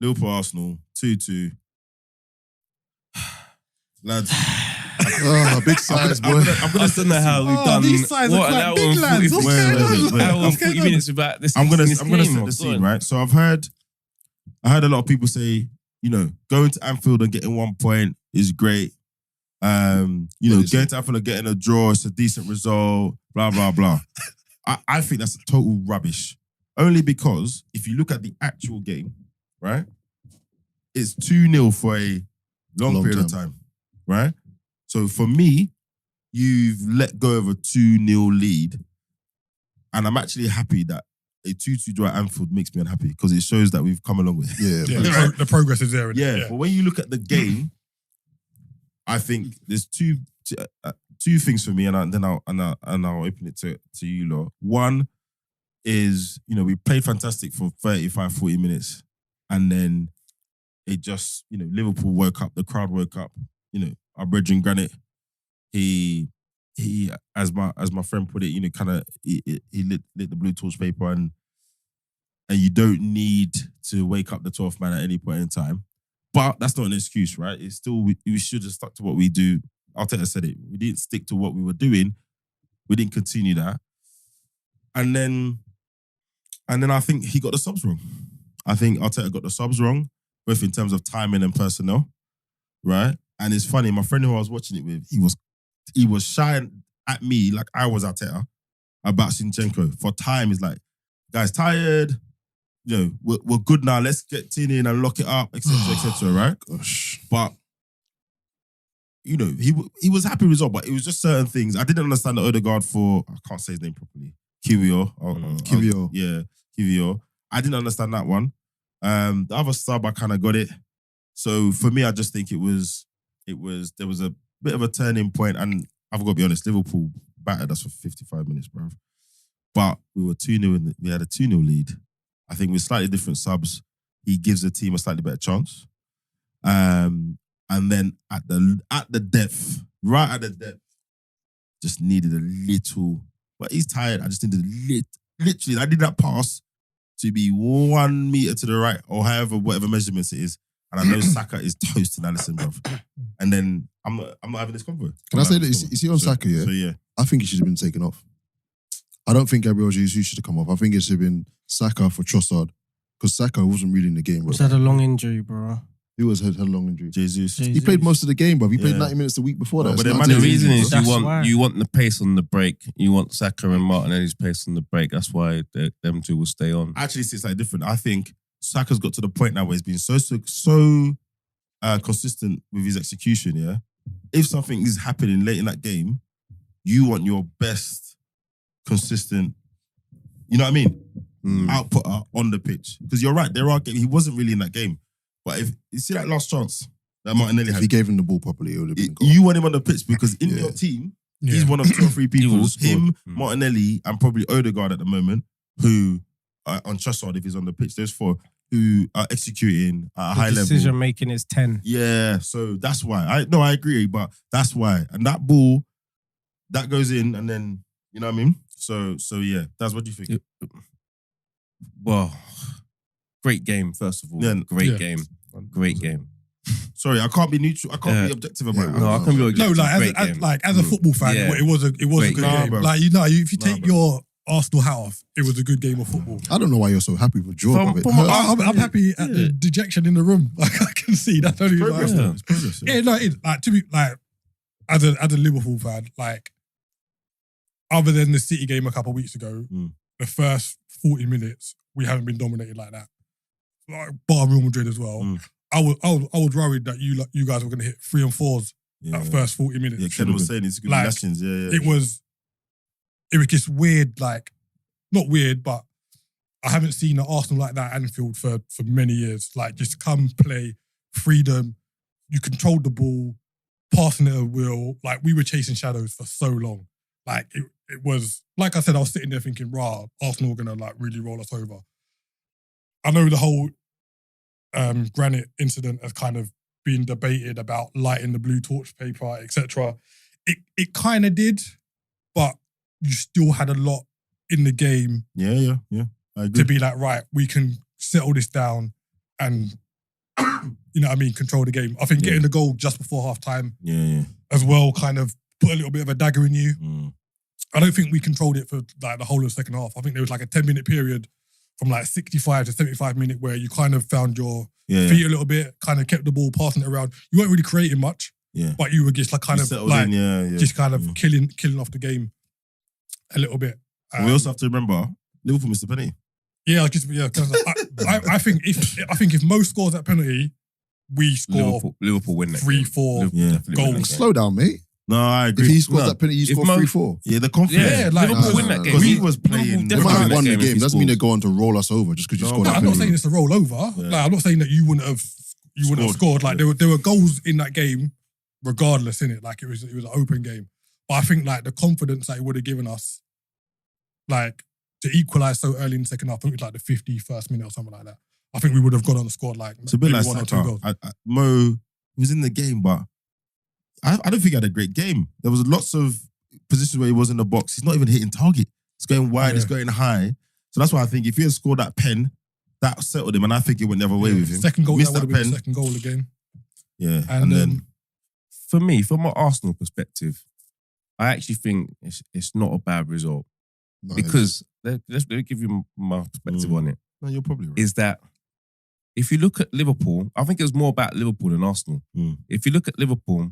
Liverpool Arsenal 2-2. Lads. Big size, boy. I'm gonna don't know how we've done. These sides are quite big, lads. What's going on? Wait. Hour and 40 minutes without this. I'm gonna this set game. the scene, right? So I heard a lot of people say, going to Anfield and getting 1 point is great. Going to Anfield and getting a draw, it's a decent result, blah, blah, blah. I think that's total rubbish. Only because if you look at the actual game, right, it's 2-0 for a long period of time, right? So for me, you've let go of a 2-0 lead, and I'm actually happy that a 2-2 draw at Anfield makes me unhappy because it shows that we've come a long way. Yeah, the progress is there. Yeah, but when you look at the game, I think there's two things for me, and then I'll open it to you lot. One is, we played fantastic for 35, 40 minutes, and then it just, Liverpool woke up, the crowd woke up. Our brethren Granite, he as my friend put it, he lit the blue torch paper, and you don't need to wake up the 12th man at any point in time. But that's not an excuse, right? It's still, we should have stuck to what we do. Arteta said it. We didn't stick to what we were doing. We didn't continue that. And then I think he got the subs wrong. I think Arteta got the subs wrong, both in terms of timing and personnel, right? And it's funny, my friend who I was watching it with, he was shying at me like I was Arteta about Zinchenko. For time, he's like, guys, tired. We're good now. Let's get in and lock it up, etc., right? Gosh. But he was happy with the result, but it was just certain things. I didn't understand the Odegaard for, I can't say his name properly, Kiwior. Kiwior. Yeah, Kiwior. I didn't understand that one. The other sub, I kind of got it. So for me, I just think there was a bit of a turning point, and I've got to be honest, Liverpool battered us for 55 minutes, bruv. But we were 2-0, we had a 2-0 lead. I think with slightly different subs, he gives the team a slightly better chance. And then at the depth, right at the depth, just needed a little. But he's tired. I just needed literally. I did that pass to be 1 meter to the right, or whatever measurements it is. And I know Saka is toasting Alisson, bro. And then I'm not having this convo. Can I say that? Is he on Saka? Yeah. So yeah, I think he should have been taken off. I don't think Gabriel Jesus should have come off. I think it should have been Saka for Trossard, because Saka wasn't really in the game, bro. He's had a long injury, bro. He had a long injury. Jesus. He played most of the game, bro. He played 90 minutes the week before that. But the reason is you want the pace on the break. You want Saka and Martinelli's pace on the break. That's why them two will stay on. Actually, it's like different. I think Saka's got to the point now where he's been so consistent with his execution, yeah? If something is happening late in that game, you want your best consistent, you know what I mean? Outputter on the pitch. Because you're right, he wasn't really in that game. But if you see that last chance that Martinelli had, if he gave him the ball properly, it would have been goal. You want him on the pitch because in your team, he's one of 2 or 3 people. Him, Martinelli, and probably Odegaard at the moment, who on Trossard, if he's on the pitch, there's 4 who are executing at a high level. Decision making is 10. Yeah, so that's why. I agree, but that's why. And that ball, that goes in, and then, you know what I mean? So yeah, that's what you think. Well, great game, first of all. Yeah, great game. Great game. Sorry, I can't be neutral. I can't be objective about it. No, I can be objective. No, as a football fan, it was a good game. Bro. Like, if you take your Arsenal hat off, it was a good game of football. I don't know why you're so happy with draw. I'm happy at the dejection in the room. Like, I can see that's only progress. It's Progress. Yeah, no, to be like as a Liverpool fan, like other than the City game a couple of weeks ago, the first 40 minutes we haven't been dominated like that. Like bar Real Madrid as well. I was worried that you guys were going to hit 3 and 4s at first 40 minutes. Yeah, Ken was saying it's good lessons. Yeah. It was just weird, like, not weird, but I haven't seen an Arsenal like that at Anfield for many years. Like, just come, play, freedom, you controlled the ball, passing it at will. Like, we were chasing shadows for so long. Like, it was, like I said, I was sitting there thinking, Arsenal were going to, like, really roll us over. I know the whole Granite incident has kind of been debated about lighting the blue torch paper, etc. It kind of did, but you still had a lot in the game. Yeah. I agree. To be like, right, we can settle this down and you know what I mean, control the game. I think getting the goal just before half time Yeah. as well kind of put a little bit of a dagger in you. Mm. I don't think we controlled it for like the whole of the second half. I think there was like a 10-minute period from like 65 to 75 minutes where you kind of found your feet a little bit, kind of kept the ball, passing it around. You weren't really creating much, but you were just like kind You of settled like in, just kind of killing off the game a little bit. We also have to remember Liverpool missed the penalty. Yeah, I think if Mo scores that penalty, we score Liverpool win that 3-4 game. goals. Slow down, mate. No, I If agree. he scores that penalty, you score 3-4. Yeah, the confidence. Yeah, like- Liverpool win No, that no, game. no. Because he was playing. They Liverpool might have win won that the game if game. he Doesn't mean scores. they're going to roll us over just because you No, scored but that I'm not penalty. saying it's a rollover. Yeah. Like, I'm not saying that you wouldn't have scored. Like there were goals in that game, regardless, in it. Like it was an open game. But I think like the confidence that it would have given us, like to equalise so early in the second half, I think it was like the 51st minute or something like that. I think we would have gone on and scored like It's a bit maybe like one or two Saka. goals. Mo was in the game, but I don't think he had a great game. There was lots of positions where he was in the box. He's not even hitting target. It's going wide. It's going high. So that's why I think if he had scored that pen, that settled him, and I think it went the other way with him. Second goal, Missed that would have that been the pen. second goal again. Yeah, And then For me, from an Arsenal perspective, I actually think it's not a bad result. No, Because let me give you my perspective on it. no, you're probably right. Is that if you look at Liverpool, I think it was more about Liverpool than Arsenal. Mm. If you look at Liverpool,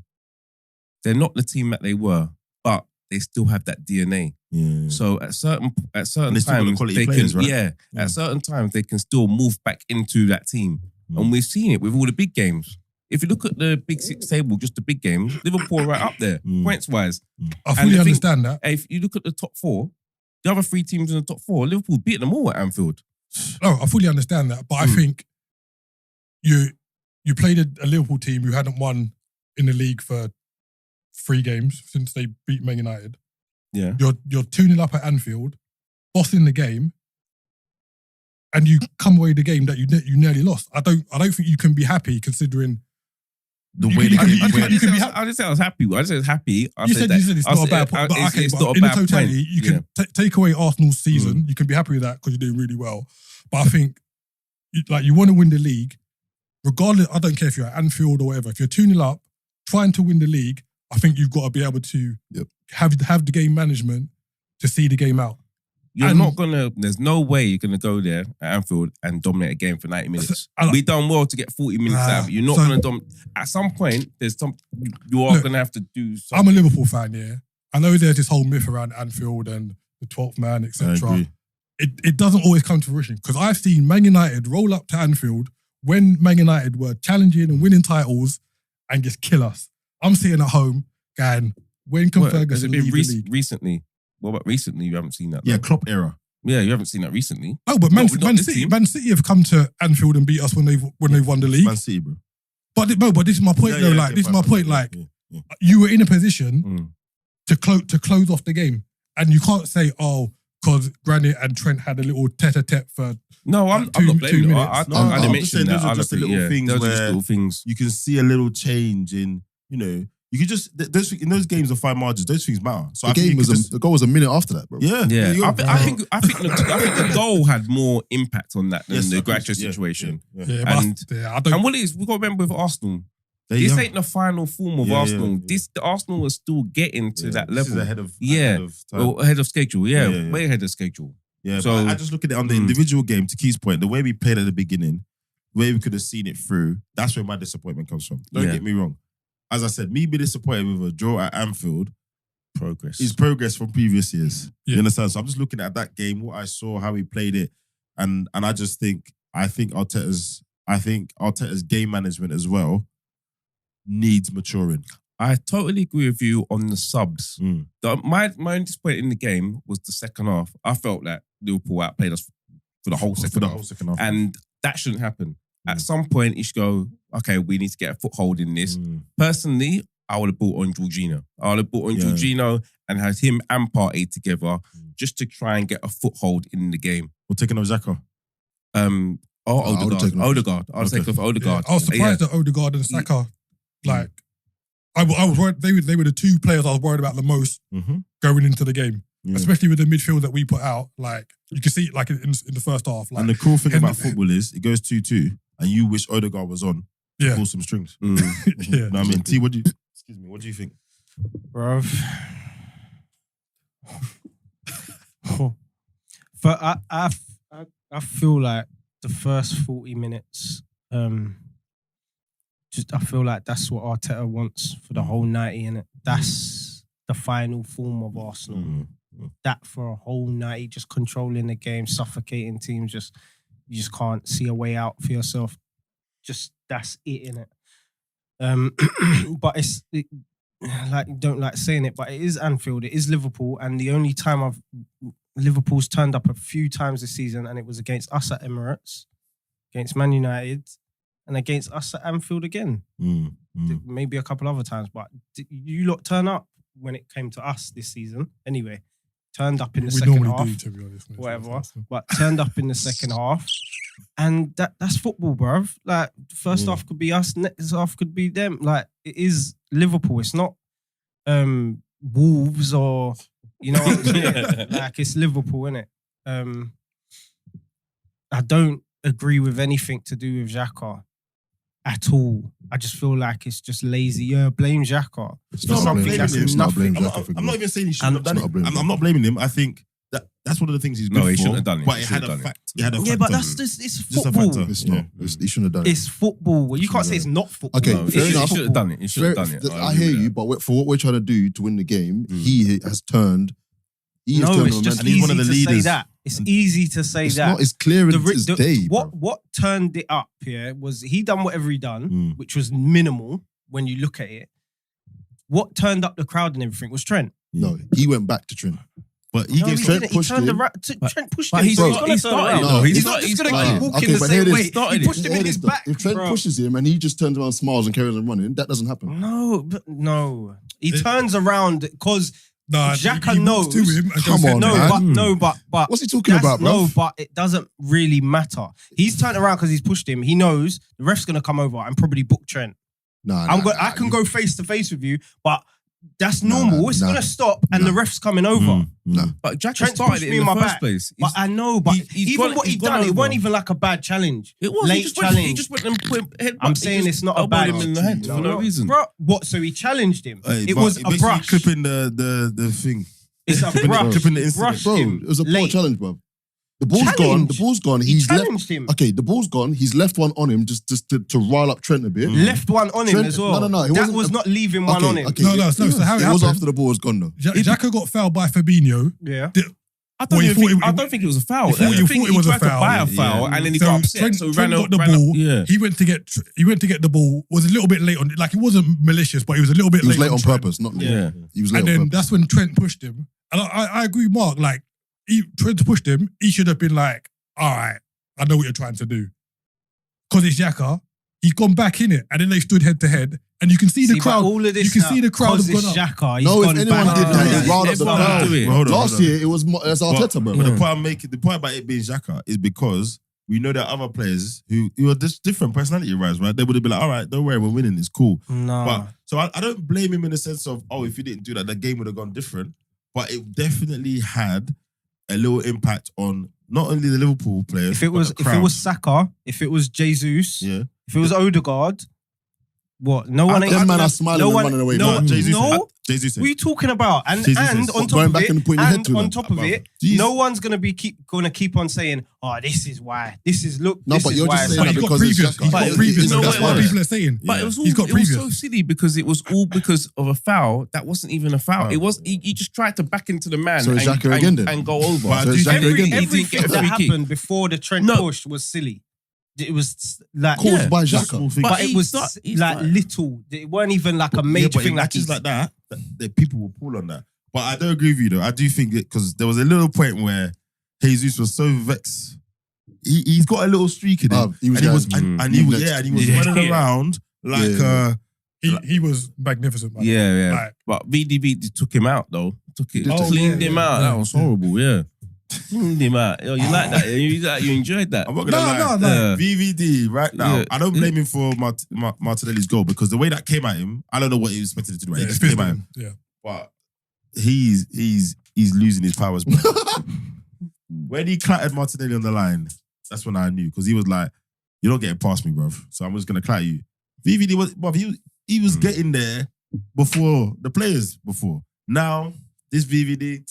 they're not the team that they were, but they still have that DNA. Yeah. So at certain And they still got the times, quality they players, can right? at certain times they can still move back into that team, and we've seen it with all the big games. If you look at the Big Six table, just the big games, Liverpool are right up there points wise. I fully the thing- understand that. If you look at the top four, the other three teams in the top four, Liverpool beat them all at Anfield. No, I fully understand that. But I think you played a Liverpool team who hadn't won in the league for 3 games since they beat Man United. Yeah. You're 2-0 up at Anfield, bossing the game, and you come away with the game that you nearly lost. I don't think you can be happy considering The you way can- they you can- went. you can be happy. I didn't say I was happy. I just said I was happy. You said it's not a bad point, but okay, but in the totality, you can take away Arsenal's season. You can be happy with that because you're doing really well. But I think, you want to win the league, regardless. I don't care if you're at Anfield or whatever. If you're 2-0 up, trying to win the league, I think you've got to be able to have the game management to see the game out. You're And- not gonna. There's no way you're gonna go there at Anfield and dominate a game for 90 minutes. I like- We done well to get 40 minutes out of it. You're not So- gonna dominate. At some point, there's some. You are Look, gonna have to do I'm something. a Liverpool fan, yeah. I know there's this whole myth around Anfield and the 12th man, I etc. agree. It doesn't always come to fruition because I've seen Man United roll up to Anfield when Man United were challenging and winning titles and just kill us. I'm sitting at home going, when can What, has Ferguson it been leave the league? recently? What about recently? You haven't seen that. Yeah, though? Klopp era. Yeah, you haven't seen that recently. Oh, but Man not this City, team. Man City have come to Anfield and beat us when they've won the league. Man City, bro. But this is my point though. Like, this is my point. Like, you were in a position to close off the game, and you can't say, oh, because Granit and Trent had a little tete-a-tete for. No, I'm Two- not 2 blaming you. minutes. No, I I'm didn't just mention saying that. those are I'll just the agree, little yeah. things Those are just where- little things. You can see a little change in, you could just those in those games of fine margins. Those things matter. So The I think game you was could just, the goal was a minute after that, bro. yeah, Yeah, you go. I think the goal had more impact on that than Yes, the I think Gracia so, yeah, situation. yeah. Yeah, but And- I don't. And what it is, we got to remember with Arsenal, They're this young. ain't the final form of Yeah, Arsenal. yeah. The Arsenal is still getting to Yeah, that this level. is ahead of Yeah. time. Well, ahead of schedule, yeah, Yeah, yeah. way ahead of schedule. Yeah, So- but I just look at it on the individual game. To Keith's point, the way we played at the beginning, the way we could have seen it through, that's where my disappointment comes from. Don't Yeah. get me wrong. As I said, me being disappointed with a draw at Anfield Progress. is progress from previous years. Yeah. You understand? So I'm just looking at that game, what I saw, how he played it, and I just think Arteta's game management as well needs maturing. I totally agree with you on the subs. Mm. My only disappointment in the game was the second half. I felt that Liverpool outplayed us for the whole second half. And that shouldn't happen. At some point, you should go, okay, we need to get a foothold in this. Personally, I would have bought on Jorginho. I would have bought on Yeah. Jorginho and had him and Partey together just to try and get a foothold in the game. We're taking off Xhaka. I would've Odegaard. taken off- Odegaard. I was Okay. taking off Odegaard. I was surprised that Odegaard and Saka, like, I was worried. They were the two players I was worried about the most Mm-hmm. going into the game, Yeah. especially with the midfield that we put out. Like, you can see it like in the first half. Like, And the cool thing and- about football is it goes 2-2, and you wish Odegaard was on Yeah. pull some strings. Yeah. You know what I mean? T, what do you think? Bruv. But I feel like the first 40 minutes, I feel like that's what Arteta wants for the whole 90, innit? That's the final form of Arsenal. That for a whole 90, just controlling the game, suffocating teams, you just can't see a way out for yourself. Just that's it, innit? But like, you don't like saying it, but it is Anfield, it is Liverpool, and the only time Liverpool's turned up a few times this season, and it was against us at Emirates, against Man United, and against us at Anfield again. Maybe a couple other times, but you lot turn up when it came to us this season. Anyway, turned up in the second half, to be honest, mate. whatever, but turned up in the second half. And that's football, bruv. Like, first half could be us, next half could be them. Like, it is Liverpool. It's not Wolves or, you know what I'm saying? Like, it's Liverpool, innit? I don't agree with anything to do with Xhaka at all. I just feel like it's just lazy. Yeah, blame Xhaka. It's For not something blaming that's him. It's not nothing. blaming Xhaka for I'm not even saying he shouldn't have done It's not it. blaming I'm not blaming him. I think that's one of the things he's good No, he for, shouldn't have done it. But He it had shouldn't a have done fact. It had a Yeah, fact but on that's it. just, it's Just a football. factor. It's not. He shouldn't have done it. It's football. You can't say it's not football. Okay, It's fair just enough. He should have done it. He should have done it. I hear you, but for what we're trying to do to win the game, he has turned. He has No, turned it's just momentum. he's easy one of the to say leaders. that. It's easy to say It's that. not. It's clear as day. What turned it up here was he done whatever he done, Mm. which was minimal when you look at it. What turned up the crowd and everything was Trent. No, he went back to Trent. But he No, gave he Trent didn't. He pushed turned him. around. Trent pushed but him. he's so not- gonna he's turn started around. it, though. He's He's not not- just he's going to started keep it. walking Okay, the but same here it way. is. He pushed him in his back. If Trent bro. pushes him and he just turns around, smiles, and carries on running, that doesn't happen. No. He turns around because Nah, Xhaka he walks to knows. him and Come goes, on, no, man. but What's he talking that's- about, bro? No, but it doesn't really matter. He's turned around because he's pushed him. He knows the ref's gonna come over and probably book Trent. I can go face to face with you, but that's normal. It's gonna stop and the ref's coming over. But Jack Trent started pushed it me in in the my first back. place. But I know, but he's even gone- what he he's gone done, it over. wasn't even like a bad challenge. It was. Late He challenge. just went and put him head. I'm saying it's not a bad him in the head for no reason. Bro, what? So he challenged him. Hey, It but was it a makes you brush. clipping the thing. It's a brush. Clipping the incident. Brush Bro, him. it was a poor late. challenge, bro. The ball's gone. Challenge. The ball's gone. He He's left. challenged him. Okay, the ball's gone. He's left one on him just to rile up Trent a bit. Left one on him Trent- as well. no, it That wasn't was a- not leaving one Okay, on him. okay. No, so how it was happened- after the ball was gone though. Xhaka got fouled by Fabinho. Yeah. I don't think it was a foul. You thought it was a tried to foul. buy a foul, and then he So got upset. Trent, So he Trent ran got the ran up- ball. Yeah. He went to get the ball. Was a little bit late on it. Like it wasn't malicious, but he was a little bit He was late on Trent. purpose, not Yeah. He was late And on then purpose. that's when Trent pushed him. And I agree, with Mark. Like Trent pushed him. He should have been like, "All right, I know what you're trying to do." Because it's Xhaka. He's gone back in it, and then they stood head to head, and you can see the crowd. All of this You can see the crowd have because gone it's up. Xhaka. He's No, if gone anyone back. did that, Yeah. it riled up the Everyone crowd. do it. Hold on, Last hold on. year, it was Arteta, bro. But the point about it being Xhaka is because we know that other players who are just different personality wise, right? They would have been like, all right, don't worry, we're winning, it's cool. No. But so I don't blame him in the sense of, oh, if you didn't do that, the game would have gone different. But it definitely had a little impact on not only the Liverpool players. if it but was the crowd. Saka, if it was Jesus, yeah. if it was Odegaard, what? No one ain't. Them man are smiling no and one, running away. No, man. Jesus. no. Jesus. What are you talking about? And Jesus and is- on What, top going of back it, and putting your head and to on them? top of it, Jesus. no one's gonna keep on saying, "Oh, this is why. This is look. No, this but is you're why just it's saying But that he's got because it's previous. Xhaka. He's But got it- previous. you know That's what what it people are saying. But it was He's got it was so previous. silly because it was all because of a foul that wasn't even a foul. It was he just tried to back into the man So and, it's Xhaka again then? and go over. But So it's Xhaka again then? He didn't get everything a that free kick. happened before the Trent No. push was silly. It was like Caused by Just Xhaka. small things. but he it was start- he like started- little. It weren't even like a Yeah, major but thing. in Like matches he's- like that people will pull on that. But I don't agree with you though. I do think it because there was a little point where Jesus was so vexed. He's got a little streak in him. He was and he was gassed. and he was Yeah. running Yeah. around like Yeah. He was magnificent, man. Yeah. Like, But VDB took him out though. Oh, Cleaned him out. yeah. That was horrible. Yeah. Cleaned him out. Yo, you like that? You enjoyed that? I'm not gonna lie. No. VVD right now. Yeah. I don't blame him for Martinelli's goal because the way that came at him, I don't know what he was expected to do. Right? It just came at him. Yeah. But he's losing his powers. Bro. When he clattered Martinelli on the line, that's when I knew because he was like, "You're not getting past me, bro. So I'm just gonna clatter you." VVD was, he was getting there before the players. Now this VVD,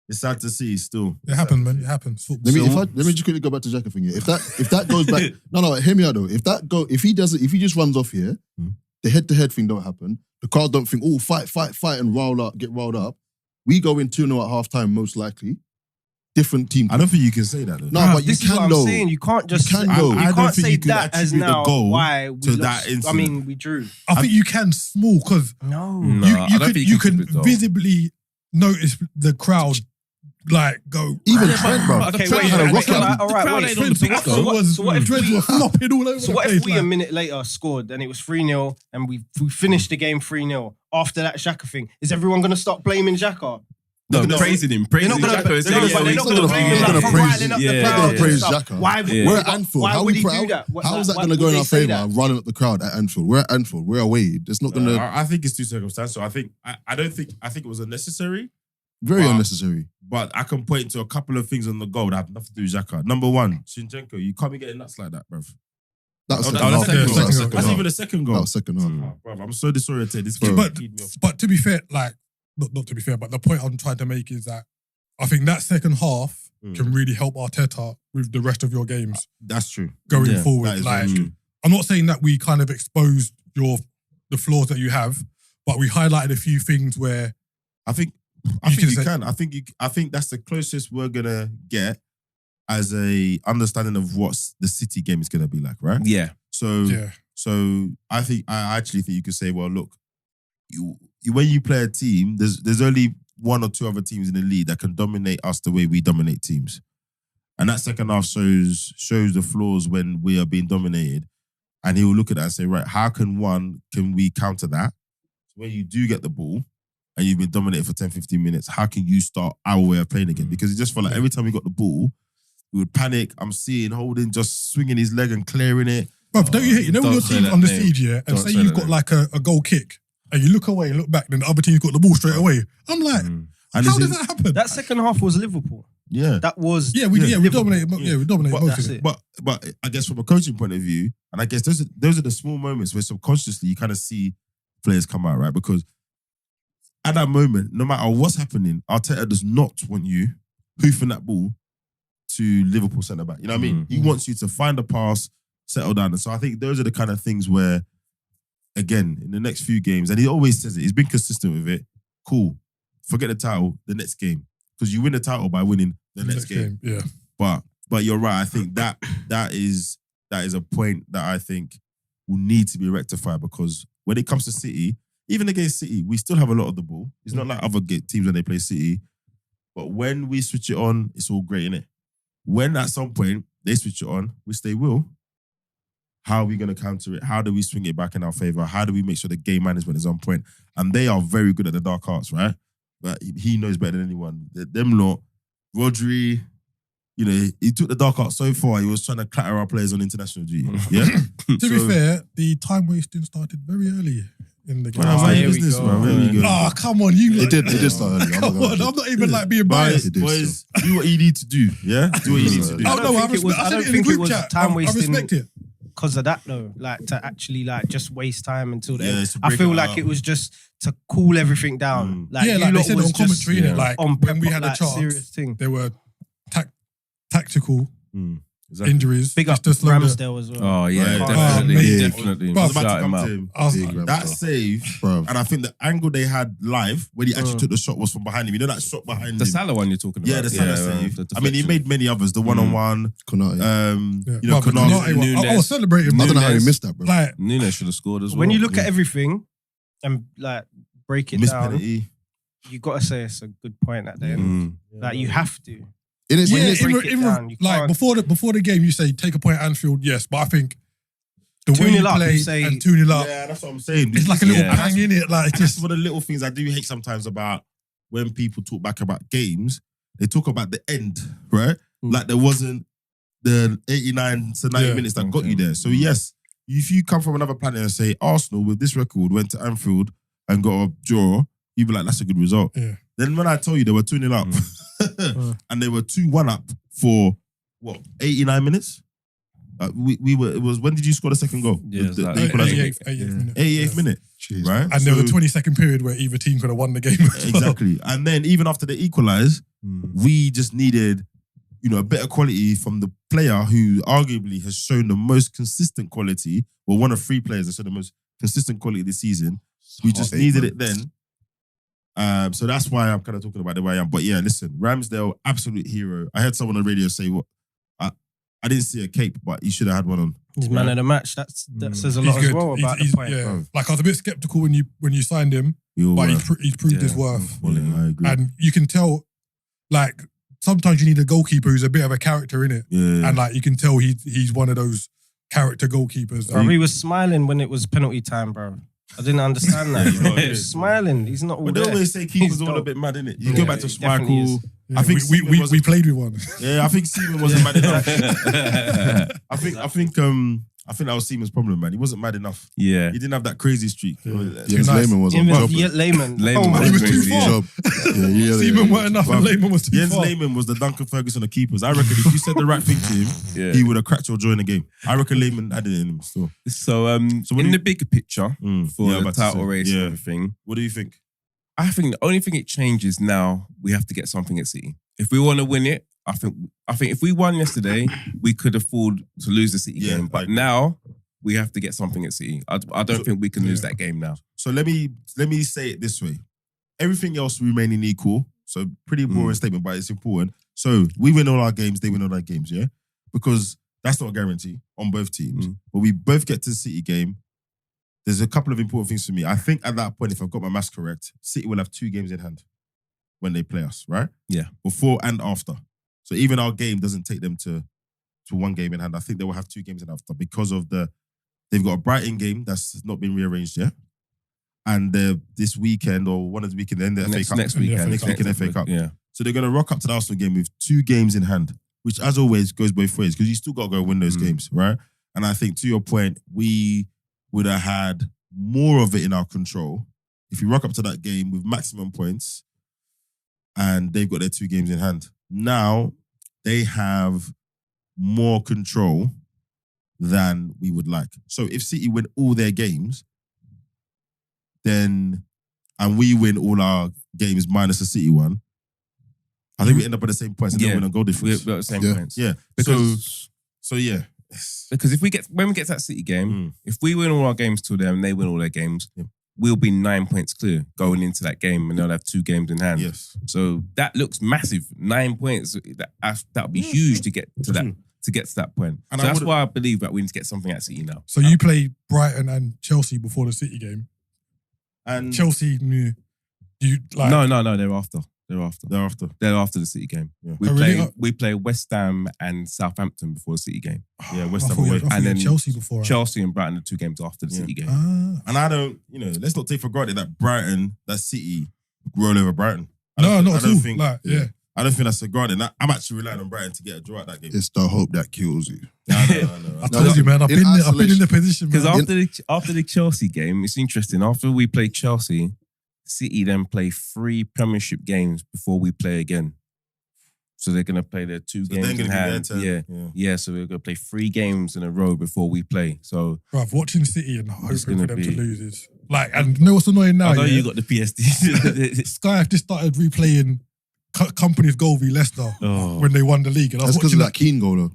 it's sad to see still. It happens, man. It happens. Let me just quickly go back to Xhaka thing here. If that goes back, no, hear me out though. If he just runs off here, the head-to-head thing don't happen. The crowd don't think, fight and get rolled up. We go in 2-0 at half time, most likely. Different team. I don't think you can say that though. No, but you this is what can I'm though. saying. You can't just. You can say, though. You I don't can't think say you can that as attribute the now goal why we to lost. that incident. I mean, we drew. I think you can small because No. you can visibly notice the crowd like go. Even Trent, bro. Okay, Trent wait, had a wait, rocket. all right, crowd wait. ain't on the pitch, So what if Trent we- were flopping all over So the what place. if we a minute later scored and it was 3-0 and we finished the game 3-0 after that Xhaka thing? Is everyone going to stop blaming Xhaka? No, praising him. Praising They're not Xhaka. gonna- saying, they're yeah, not he's gonna not blame him they're like gonna for praise- riling up the they're crowd gonna and praise stuff. Xhaka. Why? Yeah. We're at Anfield. Why How would we he put do out- that? How is that going to go in our favour? Running up the crowd at Anfield. We're at Anfield. We're away. It's not going to. I think it's too circumstantial. I think it was unnecessary. Very Wow. unnecessary. But I can point to a couple of things on the goal that have nothing to do with Xhaka. Number one, Shinchenko, you can't be getting nuts like that, bruv. That was Oh, second that's half. second That was goal. second That's half. even a second goal. That was second half. Oh, bruv, I'm so disoriented. This Bro. game But- peed me off. But to be fair, like not to be fair, but the point I'm trying to make is that I think that second half can really help Arteta with the rest of your games That's true. going Yeah, that forward. is Like, very true. I'm not saying that we kind of exposed the flaws that you have, but we highlighted a few things where I think You you can can. I think that's the closest we're gonna get as a understanding of what the City game is gonna be like, right? Yeah. So I actually think you could say, well, look, you when you play a team, there's only one or two other teams in the league that can dominate us the way we dominate teams, and that second half shows the flaws when we are being dominated, and he will look at that and say, right, how can we counter that? When you do get the ball and you've been dominated for 10, 15 minutes, how can you start our way of playing again? Because it just felt like every time we got the ball, we would panic. I'm seeing Holding just swinging his leg and clearing it. Bro, don't you hate, you know when Don't your say team's that on the name. siege, yeah, and Don't say say you've that got like a goal kick, and you look away and look back, then the other team's got the ball straight away. I'm like, And how it's does in- that happen? That second half was Liverpool. Yeah. That was we Liverpool. dominated. Yeah, we dominated But most that's of it. it. But I guess from a coaching point of view, and I guess those are the small moments where subconsciously you kind of see players come out, right? Because at that moment, no matter what's happening, Arteta does not want you hoofing that ball to Liverpool centre back. You know what I mean? He wants you to find a pass, settle down. And so I think those are the kind of things where, again, in the next few games, and he always says it, he's been consistent with it. Cool. Forget the title, the next game. Because you win the title by winning the next game. Yeah. But you're right. I think that is a point that I think will need to be rectified, because when it comes to City, even against City, we still have a lot of the ball. It's not like other teams when they play City. But when we switch it on, it's all great, innit? When at some point they switch it on, which they will, how are we going to counter it? How do we swing it back in our favour? How do we make sure the game management is on point? And they are very good at the dark arts, right? But he knows better than anyone. Them lot, Rodri, you know, he took the dark arts so far, he was trying to clatter our players on international duty. Yeah? To be fair, the time wasting started very early in the game. Wow, here we business, go. man. There we go. Oh, come on, you. It did start early. Come on, I'm not even like being biased. It did Boys, do what you need to do. Yeah? Do what you need to do. Oh no, I think it was- respect. I I said don't it in the think it group was chat. time I wasting. respect it. Because of that though, like to actually like just waste time until the Yeah, end. to I break feel it like up. it was just to cool everything down. Like, Yeah, you like they lot said was on just commentary, innit? Like on when we had a like, chance, serious thing. there were tactical Exactly. injuries. Big up just to slow the- Ramsdale as well. Oh yeah, Right. definitely, mate. definitely. Bro, I was about Shout to him come out. to him. I was Big like, Ramsdale. That save, Bro. and I think the angle they had live when he actually took the shot was from behind him. You know that shot behind The him? Salah one you're talking about. Yeah, the Salah save. the I mean, he deflection. made many others. The one-on-one, Konate. Yeah. you know, Bro, but Konate. Konate, I was Nunes. celebrating. I don't know how he Nunes. missed that, bro. Like, Nunes should have scored as well. When you look at everything and like break it missed down, penalty. you got to say it's a good point at the end. Mm. Like you have to. In his, When yeah, you break it down, you like can't- before the game, you say take a point at Anfield, yes, but I think the way 2-0 you up, play you say- and 2-0 up, Yeah, that's what I'm saying. it's like a little Yeah. pang in it. Like And that's just one of the little things I do hate sometimes about when people talk back about games. They talk about the end, right? Like there wasn't the 89 to 90 Yeah. minutes that got you there. So yes, if you come from another planet and say Arsenal with this record went to Anfield and got a draw, you'd be like, that's a good result. Yeah. Then when I tell you they were 2-0 up and they were 2-1 up for what, 89 minutes? We were. It was when did you score the second goal? Yeah, it was like the equaliser. 88th minute. 88th minute, Jeez, right? man. And there was a 20-second period where either team could have won the game. as well. Exactly. And then even after they equalised, we just needed, a better quality from the player who arguably has shown the most consistent quality. Well, one of 3 players that showed the most consistent quality this season. We just needed it then. So that's why I'm kind of talking about the way I am. But yeah, listen, Ramsdale, absolute hero. I heard someone on the radio say, "What? I didn't see a cape, but he should have had one on." He's man of the match. That says a lot He's as good. well about the point. Yeah. Like I was a bit skeptical when you signed him, but he's proved his worth. I agree. And you can tell, like, sometimes you need a goalkeeper who's a bit of a character in it. Yeah. And like you can tell he's one of those character goalkeepers. Bro, he was smiling when it was penalty time, bro. I didn't understand that. He was smiling. He's not all But they there. always say keepers He's all a dope. bit mad, innit? You Yeah, go back to he definitely Schmeichel. is. Yeah, I think we played with one. Yeah, I think Seaman wasn't mad enough. I think that was Seaman's problem, man. He wasn't mad enough. Yeah. He didn't have that crazy streak. Jens nice. Lehmann was on Even job. Lehmann. Lehmann Oh my was He was God. too far. Job. Yeah. Seaman weren't enough and Lehmann was too Jens far. Lehmann was the Duncan Ferguson of keepers. I reckon if you said the right thing to him, Yeah. he would have cracked your jaw in the game. I reckon Lehmann had it in him still. So, So what in do the you- bigger picture for Yeah, the about to title say, race yeah. and everything, What do you think? I think the only thing it changes now, we have to get something at City. If we want to win it, I think if we won yesterday, we could afford to lose the City Yeah, game. I But agree. now we have to get something at City. I don't think we can lose that game now. So let me say it this way. Everything else remaining equal. So pretty boring statement, but it's important. So we win all our games, they win all their games, yeah? Because that's not a guarantee on both teams. But we both get to the City game. There's a couple of important things for me. I think at that point, if I've got my maths correct, City will have 2 games in hand when they play us, right? Yeah. Before and after. So even our game doesn't take them to 1 game in hand. I think they will have 2 games in after because of they've got a Brighton game that's not been rearranged yet. And this weekend or one of the weekend, then the FA Cup. Next weekend. Next weekend FA Cup. Yeah. So they're going to rock up to the Arsenal game with 2 games in hand, which as always goes both ways because you still got to go win those games, right? And I think to your point, we would have had more of it in our control if we rock up to that game with maximum points and they've got their 2 games in hand. Now they have more control than we would like. So if City win all their games, then and we win all our games minus the City one, I think we end up at the same points and then win on goal difference. We're at the same Yeah. points. Yeah. Because So yeah. Because when we get to that City game, if we win all our games to them, they win all their games, Yeah. we'll be 9 points clear going into that game, and they'll have 2 games in hand. Yes. So that looks massive. 9 points. That would be huge to get to that. To get to that point. And So I that's would've- why I believe that we need to get something at City now. So you played Brighton and Chelsea before the City game. And Chelsea, do you like? No, they're after. thereafter. They're after the City game. Yeah. We Oh, play really? we play West Ham and Southampton before the City game. Yeah, I West thought Ham you away. had And then Chelsea before. Chelsea and Brighton are 2 games after the Yeah. City game. And I don't, let's not take for granted that that City roll over Brighton. No, not at all. Think, Yeah. I don't think that's a granted. I'm actually relying on Brighton to get a draw at that game. It's the hope that kills you. No. I told you, man. I've been in the position, man. Because after the Chelsea game, it's interesting. After we play Chelsea, City then play 3 Premiership games before we play again. So they're gonna play their 2 So they're games in gonna be hand. their turn. Yeah. Yeah. Yeah, so we're gonna play 3 games in a row before we play. So Bruv, watching City and hoping for gonna them be- to lose is like, and you know what's annoying now? I know yeah? you got the PSD. Sky have just started replaying Company's goal v Leicester Oh. when they won the league, and I was That's because watching of that Keane goal, though.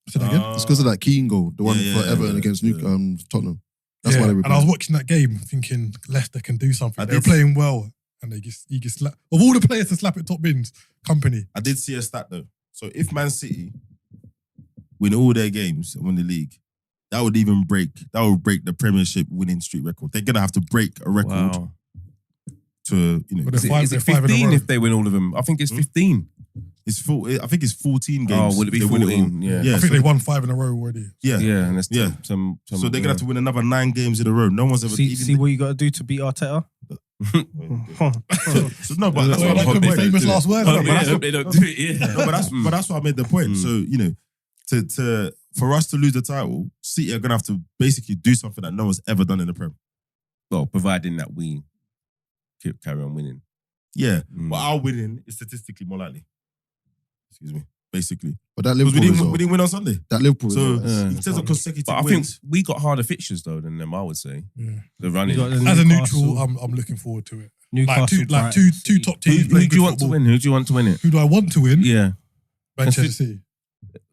Say that again. It's because of that Keane goal, the one Yeah, for Everton yeah, against yeah. Tottenham. That's Yeah, why they were and I was watching that game thinking Leicester can do something. I They were did- playing well, and he just slap. Of all the players to slap at top bins, Company. I did see a stat though. So if Man City win all their games and win the league, that would break the Premiership winning streak record. They're gonna have to break a record Wow. to But Is they're it five in a 15 row. if they win all of them? I think it's 15. I think it's 14 games. Oh, would it be if they win all. 14? Yeah. Yeah, I think so, they won 5 in a row already. yeah. Yeah, and there's Yeah. some So they're gonna have to win another 9 games in a row. No one's ever See what you got to do to beat Arteta? So no, but that's Well, what that I'm could be saying. famous last words. But man. that's what- they don't do it. Yeah. No, but that's why I made the point. So to for us to lose the title, City are gonna have to basically do something that no one's ever done in the Prem. Well, providing that we carry on winning. Yeah, Mm. but our winning is statistically more likely. Excuse me. basically. But that Because Liverpool we didn't win on Sunday. That Liverpool So result. in terms of consecutive But I think wins, we got harder fixtures though than them. I would say Yeah. the running. You got the As a Newcastle- neutral, I'm looking forward to it. Newcastle, Like Brighton, two City. top Who, teams. who playing do you good want to football. win? Who do you want to win it? Who do I want to win? Yeah, Manchester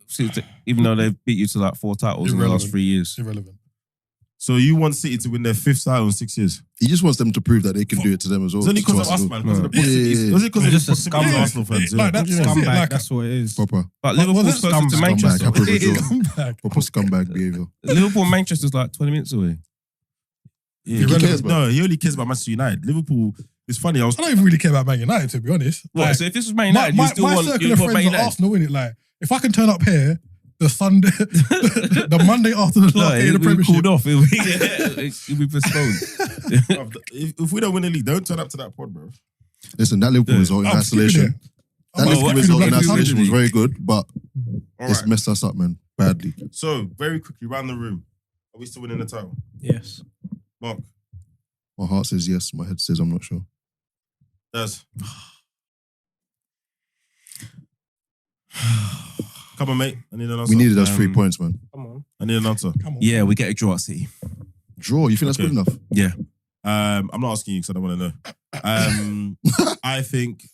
City. even though they've beat you to like 4 titles in the last Irrelevant. 3 years. Irrelevant. so you want City to win their 5th title in 6 years? He just wants them to prove that they can do it to them as well. It's only because of To us, as man. well. Because of the Yeah, proximity. yeah, yeah. Was it because of Just the a proximity of scumbag. Arsenal fans? Like, Yeah. that's Scumbag, like that's what it is. Proper. But Well, Liverpool's that's closer to scumbag. Manchester. Happy with It is draw. scumbag. Proper scumbag behaviour. Liverpool and Manchester's like 20 minutes away. Yeah, Irrelevant. he cares, no, he only cares about Manchester United. Liverpool. It's funny. I I don't even really care about Man United, to be honest. What, Like, so if this was Man United, you still my want circle you of want Man friends are United? Arsenal, innit? Like, if I can turn up here the Sunday, the Monday after the No, last day of the it'll be Premiership, called off. It'll be postponed. if we don't win the league, don't turn up to that pod, bro. Listen, that Liverpool result in I'm skipping isolation. it. That I'm Liverpool skipping result the in Black isolation Sunday. was very good, but All it's right. messed us up, man. Badly. So very quickly, round the room. Are we still winning the title? Yes. Mark, My heart says yes. My head says I'm not sure. Des. Come on, mate. I need an answer. We needed those 3 points, man. Come on. I need an answer. Come on. Yeah, we get a draw at City. Draw. You think that's Okay. good enough? Yeah. I'm not asking you because I don't want to know. I think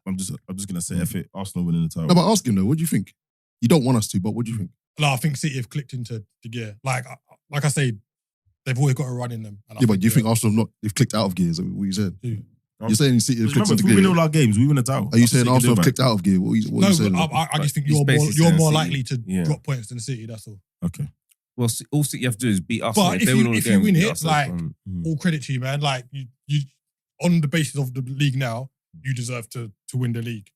I'm just gonna say F it. Arsenal winning the title. No, but ask him though. What do you think? You don't want us to, but what do you think? No, I think City have clicked into the gear. Like I say, they've always got a run in them. And I Yeah, but do you think they're- Arsenal have not? They've clicked out of gear. Is that what you said? Who? You're saying City have Because clicked remember, into if we win gear. all our games, we win the title. Are you That's saying what Arsenal can have do clicked out of gear? What are you No, saying? but I just think He's you're basically more saying likely City. to Yeah. drop points than City. That's all. Okay. Well, all City have to do is beat us. But and if they you- win all the if you games, win beat it, us, like, mm. All credit to you, man. Like you on the basis of the league now, you deserve to win the league.